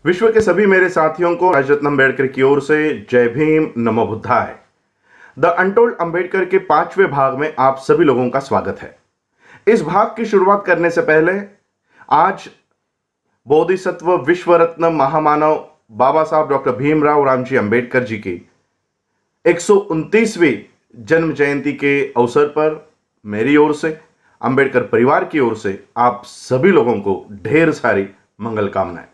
विश्व के सभी मेरे साथियों को राज रत्न अम्बेडकर की ओर से जय भीम, नमो बुद्धाय। द अनटोल्ड अम्बेडकर के 5वें भाग में आप सभी लोगों का स्वागत है। इस भाग की शुरुआत करने से पहले आज बोधिसत्व विश्व रत्न महामानव बाबा साहब डॉक्टर भीमराव रामजी अम्बेडकर जी की 129वीं जन्म जयंती के अवसर पर मेरी ओर से, अम्बेडकर परिवार की ओर से आप सभी लोगों को ढेर सारी मंगल कामनाएं।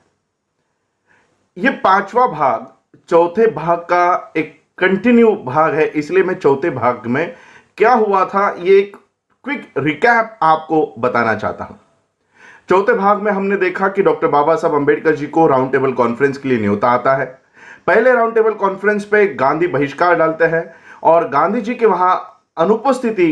ये 5वां भाग चौथे भाग का एक कंटिन्यू भाग है, इसलिए मैं चौथे भाग में क्या हुआ था ये एक क्विक रिकैप आपको बताना चाहता हूं। चौथे भाग में हमने देखा कि डॉक्टर बाबा साहब अम्बेडकर जी को राउंड टेबल कॉन्फ्रेंस के लिए न्योता आता है। पहले राउंड टेबल कॉन्फ्रेंस पे गांधी बहिष्कार डालते हैं और गांधी जी के वहां अनुपस्थिति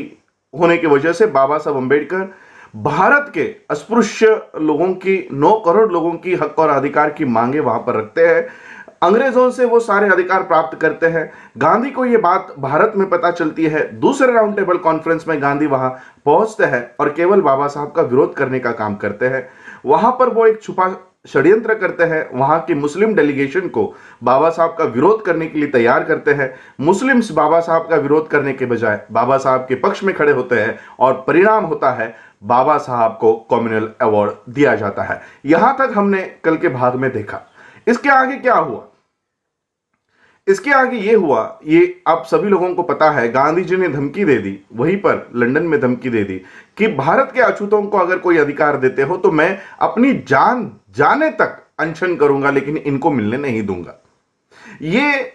होने की वजह से बाबा साहब अम्बेडकर भारत के अस्पृश्य लोगों की 9 करोड़ लोगों की हक और अधिकार की मांगे वहां पर रखते हैं। अंग्रेजों से वो सारे अधिकार प्राप्त करते हैं। गांधी को ये बात भारत में पता चलती है। दूसरे राउंड टेबल कॉन्फ्रेंस में गांधी वहां पहुंचते हैं और केवल बाबा साहब का विरोध करने का काम करते हैं। वहां पर वो एक छुपा षड्यंत्र करते हैं। वहां की मुस्लिम डेलीगेशन को बाबा साहब का विरोध करने के लिए तैयार करते हैं। मुस्लिम्स बाबा साहब का विरोध करने के बजाय बाबा साहब के पक्ष में खड़े होते हैं और परिणाम होता है बाबा साहब को कम्युनल अवार्ड दिया जाता है। यहां तक हमने कल के भाग में देखा। इसके आगे क्या हुआ? इसके आगे ये हुआ, ये आप सभी लोगों को पता है, गांधी जी ने धमकी दे दी, वहीं पर लंदन में धमकी दे दी कि भारत के अछूतों को अगर कोई अधिकार देते हो तो मैं अपनी जान जाने तक अनशन करूंगा, लेकिन इनको मिलने नहीं दूंगा। ये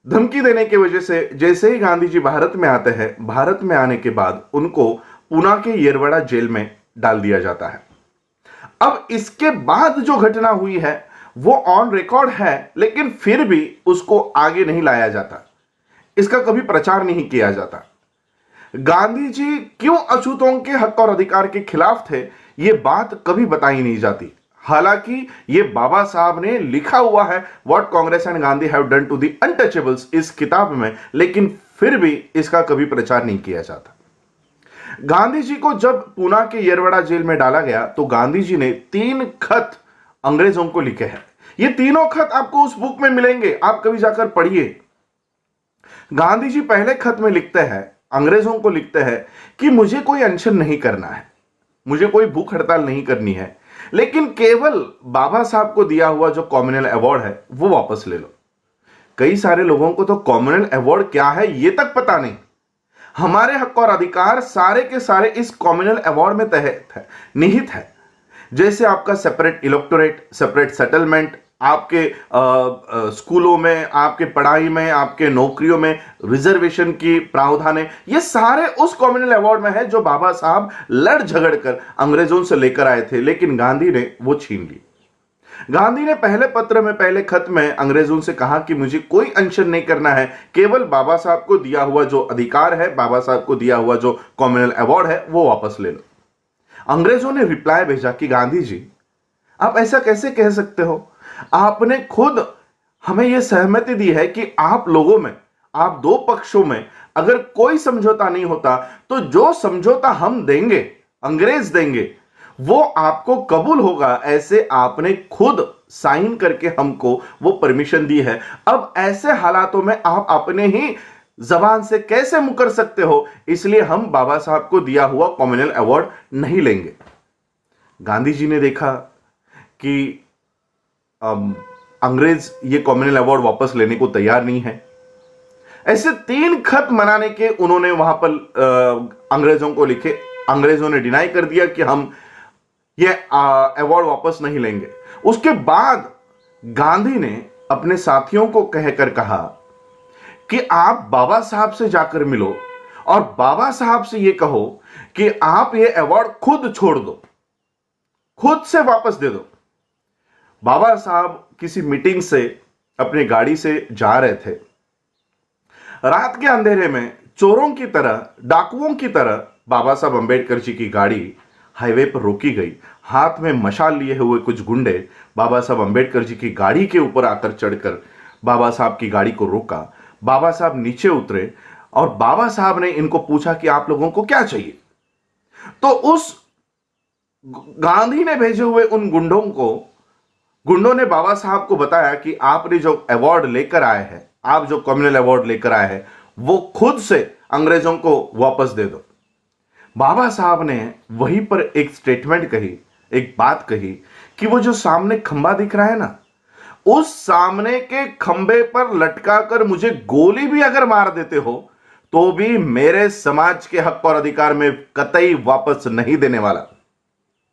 धमकी देने की वजह से जैसे ही गांधी जी भारत में आते हैं, भारत में आने के बाद उनको पूना के येरवड़ा जेल में डाल दिया जाता है। अब इसके बाद जो घटना हुई है वो ऑन रिकॉर्ड है, लेकिन फिर भी उसको आगे नहीं लाया जाता, इसका कभी प्रचार नहीं किया जाता। गांधी जी क्यों अछूतों के हक और अधिकार के खिलाफ थे, यह बात कभी बताई नहीं जाती। हालांकि यह बाबा साहब ने लिखा हुआ है, what Congress and Gandhi have done to the untouchables, इस किताब में, लेकिन फिर भी इसका कभी प्रचार नहीं किया जाता। गांधी जी को जब पूना के येरवड़ा जेल में डाला गया तो गांधी जी ने 3 खत अंग्रेजों को लिखे हैं। ये तीनों खत आपको उस बुक में मिलेंगे, आप कभी जाकर पढ़िए। गांधी जी पहले खत में लिखते हैं, अंग्रेजों को लिखते हैं कि मुझे कोई अनशन नहीं करना है, मुझे कोई भूख हड़ताल नहीं करनी है, लेकिन केवल बाबा साहब को दिया हुआ जो कम्युनल अवार्ड है वो वापस ले लो। कई सारे लोगों को तो कम्युनल अवार्ड क्या है ये तक पता नहीं। हमारे हक और अधिकार सारे के सारे इस कम्युनल अवार्ड में तहत है, निहित है। जैसे आपका सेपरेट इलेक्टोरेट, सेपरेट सेटलमेंट, आपके स्कूलों में, आपके पढ़ाई में, आपके नौकरियों में रिजर्वेशन की प्रावधान है, ये सारे उस कम्युनल अवार्ड में है जो बाबा साहब लड़ झगड़ कर अंग्रेजों से लेकर आए थे, लेकिन गांधी ने वो छीन ली। गांधी ने पहले पत्र में, पहले खत में अंग्रेजों से कहा कि मुझे कोई अनशन नहीं करना है, केवल बाबा साहब को दिया हुआ जो अधिकार है, बाबा साहब को दिया हुआ जो कम्युनल अवार्ड है वो वापस ले लो। अंग्रेजों ने रिप्लाई भेजा कि गांधी जी आप ऐसा कैसे कह सकते हो, आपने खुद हमें यह सहमति दी है कि आप लोगों में, आप 2 पक्षों में अगर कोई समझौता नहीं होता तो जो समझौता हम देंगे, अंग्रेज देंगे, वो आपको कबूल होगा। ऐसे आपने खुद साइन करके हमको वो परमिशन दी है। अब ऐसे हालातों में आप अपने ही जबान से कैसे मुकर सकते हो, इसलिए हम बाबा साहब को दिया हुआ कम्युनल अवार्ड नहीं लेंगे। गांधी जी ने देखा कि अंग्रेज ये कम्युनल अवार्ड वापस लेने को तैयार नहीं है। ऐसे 3 खत मनाने के उन्होंने वहां पर अंग्रेजों को लिखे। अंग्रेजों ने डिनाई कर दिया कि हम ये अवार्ड वापस नहीं लेंगे। उसके बाद गांधी ने अपने साथियों को कहकर कहा कि आप बाबा साहब से जाकर मिलो और बाबा साहब से ये कहो कि आप ये अवार्ड खुद छोड़ दो, खुद से वापस दे दो। बाबा साहब किसी मीटिंग से अपनी गाड़ी से जा रहे थे। रात के अंधेरे में चोरों की तरह, डाकुओं की तरह बाबा साहब अम्बेडकर जी की गाड़ी हाईवे पर रोकी गई। हाथ में मशाल लिए हुए कुछ गुंडे बाबा साहब अम्बेडकर जी की गाड़ी के ऊपर आकर चढ़कर बाबा साहब की गाड़ी को रोका। बाबा साहब नीचे उतरे और बाबा साहब ने इनको पूछा कि आप लोगों को क्या चाहिए। तो उस गांधी ने भेजे हुए उन गुंडों को गुंडों ने बाबा साहब को बताया कि आपने जो अवार्ड लेकर आए हैं, आप जो कम्युनल अवार्ड लेकर आए हैं, वो खुद से अंग्रेजों को वापस दे दो। बाबा साहब ने वहीं पर एक स्टेटमेंट कही, एक बात कही कि वो जो सामने खंबा दिख रहा है ना, उस सामने के खंबे पर लटका कर मुझे गोली भी अगर मार देते हो तो भी मेरे समाज के हक और अधिकार में कतई वापस नहीं देने वाला,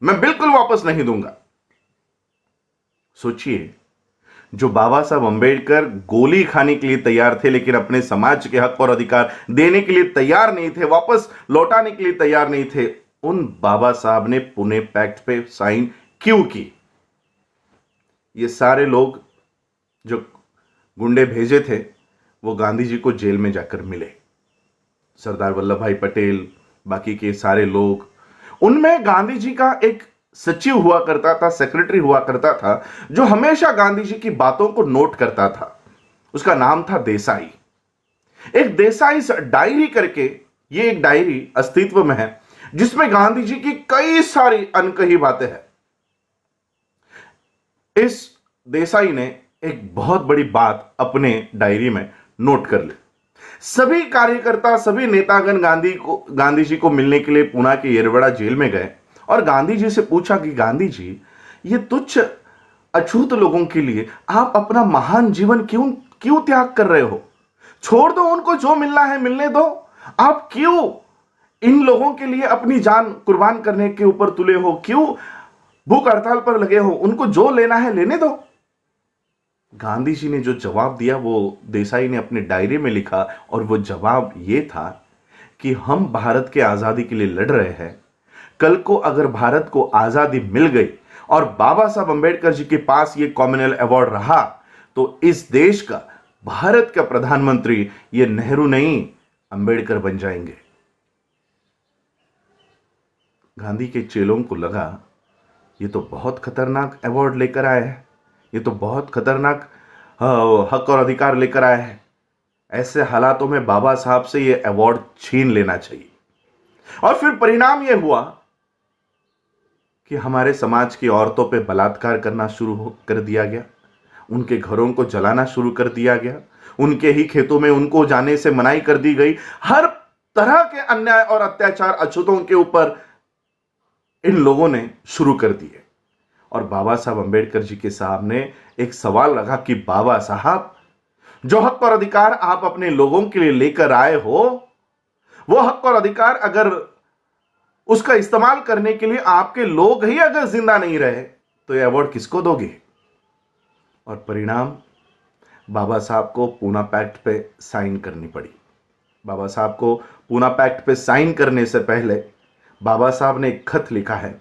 मैं बिल्कुल वापस नहीं दूंगा। सोचिए, जो बाबा साहब अंबेडकर गोली खाने के लिए तैयार थे लेकिन अपने समाज के हक और अधिकार देने के लिए तैयार नहीं थे, वापस लौटाने के लिए तैयार नहीं थे, उन बाबा साहब ने पुणे पैक्ट पे साइन क्यों की? ये सारे लोग जो गुंडे भेजे थे वो गांधी जी को जेल में जाकर मिले। सरदार वल्लभ भाई पटेल, बाकी के सारे लोग, उनमें गांधी जी का एक सचिव हुआ करता था, सेक्रेटरी हुआ करता था, जो हमेशा गांधी जी की बातों को नोट करता था। उसका नाम था देसाई। एक देसाई डायरी करके, ये एक डायरी अस्तित्व में है जिसमें गांधी जी की कई सारी अनकही बातें हैं। इस देसाई ने एक बहुत बड़ी बात अपने डायरी में नोट कर ली। सभी कार्यकर्ता, सभी नेतागण गांधी जी को मिलने के लिए पुणे के येरवड़ा जेल में गए और गांधी जी से पूछा कि गांधी जी, ये तुच्छ अछूत लोगों के लिए आप अपना महान जीवन क्यों त्याग कर रहे हो? छोड़ दो, उनको जो मिलना है मिलने दो। आप क्यों इन लोगों के लिए अपनी जान कुर्बान करने के ऊपर तुले हो? क्यों भूख हड़ताल पर लगे हो? उनको जो लेना है लेने दो। गांधी जी ने जो जवाब दिया वो देसाई ने अपने डायरी में लिखा और वो जवाब ये था कि हम भारत के आजादी के लिए लड़ रहे हैं। कल को अगर भारत को आजादी मिल गई और बाबा साहब अंबेडकर जी के पास ये कॉमनवेल्थ अवार्ड रहा तो इस देश का, भारत का प्रधानमंत्री ये नेहरू नहीं, अंबेडकर बन जाएंगे। गांधी के चेलों को लगा ये तो बहुत खतरनाक अवार्ड लेकर आए हैं, ये तो बहुत खतरनाक हक और अधिकार लेकर आए हैं। ऐसे हालातों में बाबा साहब से ये अवार्ड छीन लेना चाहिए। और फिर परिणाम यह हुआ कि हमारे समाज की औरतों पे बलात्कार करना शुरू कर दिया गया, उनके घरों को जलाना शुरू कर दिया गया, उनके ही खेतों में उनको जाने से मनाही कर दी गई। हर तरह के अन्याय और अत्याचार अछूतों के ऊपर इन लोगों ने शुरू कर दिए। और बाबा साहब अंबेडकर जी के सामने एक सवाल रखा कि बाबा साहब, जो हक और अधिकार आप अपने लोगों के लिए लेकर आए हो, वो हक और अधिकार अगर उसका इस्तेमाल करने के लिए आपके लोग ही अगर जिंदा नहीं रहे तो ये अवार्ड किसको दोगे? और परिणाम, बाबा साहब को पुणे पैक्ट पे साइन करनी पड़ी। बाबा साहब को पुणे पैक्ट पे साइन करने से पहले बाबा साहब ने एक खत लिखा है,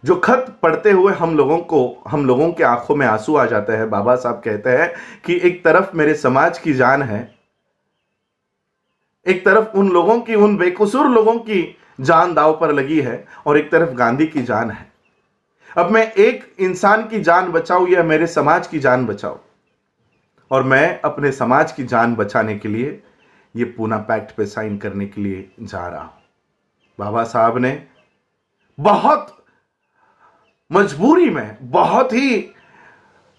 जो खत पढ़ते हुए हम लोगों के आंखों में आंसू आ जाते हैं। बाबा साहब कहते हैं कि एक तरफ मेरे समाज की जान है, एक तरफ उन लोगों की, उन बेकसूर लोगों की जान दांव पर लगी है और एक तरफ गांधी की जान है। अब मैं एक इंसान की जान बचाऊं या मेरे समाज की जान बचाऊं? और मैं अपने समाज की जान बचाने के लिए ये पुणे पैक्ट पे साइन करने के लिए जा रहा हूं। बाबा साहब ने बहुत मजबूरी में, बहुत ही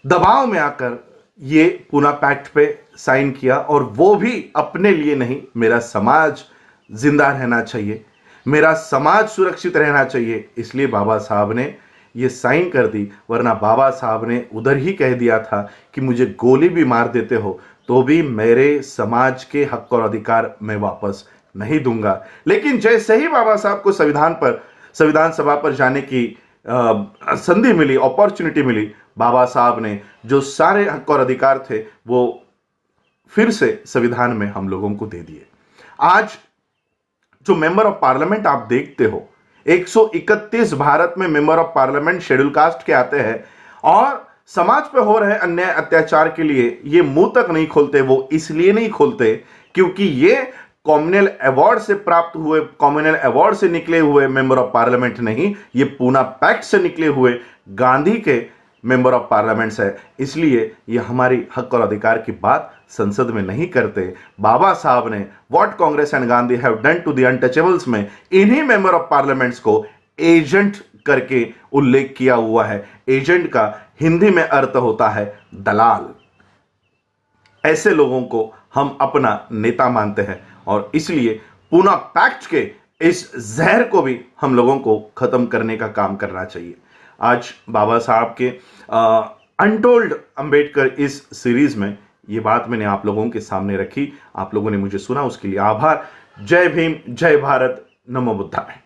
दबाव में आकर ये पुणे पैक्ट पे साइन किया, और वो भी अपने लिए नहीं, मेरा समाज जिंदा रहना चाहिए, मेरा समाज सुरक्षित रहना चाहिए, इसलिए बाबा साहब ने ये साइन कर दी। वरना बाबा साहब ने उधर ही कह दिया था कि मुझे गोली भी मार देते हो तो भी मेरे समाज के हक और अधिकार मैं वापस नहीं दूंगा। लेकिन जैसे ही बाबा साहब को संविधान सभा पर जाने की संधि मिली, अपॉर्चुनिटी मिली, बाबा साहब ने जो सारे हक और अधिकार थे वो फिर से संविधान में हम लोगों को दे दिए। आज जो मेंबर ऑफ पार्लियामेंट आप देखते हो, 131 भारत में member of parliament schedule caste के आते हैं और समाज पे हो रहे अन्याय अत्याचार के लिए ये मुंह तक नहीं खोलते। वो इसलिए नहीं खोलते क्योंकि ये कॉमनवेल्थ अवार्ड से प्राप्त हुए, कॉमनवेल्थ अवार्ड से निकले हुए मेंबर ऑफ पार्लियामेंट नहीं, ये पुणे पैक्ट से निकले हुए गांधी के मेंबर ऑफ पार्लियामेंट्स है। इसलिए ये हमारी हक और अधिकार की बात संसद में नहीं करते। बाबा साहब ने what Congress and Gandhi have done to the untouchables में इन्हीं मेंबर ऑफ पार्लियामेंट्स को एजेंट करके उल्लेख किया हुआ है। एजेंट का हिंदी में अर्थ होता है दलाल। ऐसे लोगों को हम अपना नेता मानते हैं और इसलिए पूना पैक्ट के इस जहर को भी हम लोगों को खत्म करने का काम करना चाहिए। आज बाबा साहब के अनटोल्ड अंबेडकर इस सीरीज में ये बात मैंने आप लोगों के सामने रखी। आप लोगों ने मुझे सुना, उसके लिए आभार। जय भीम, जय भारत, नमो बुद्धाय।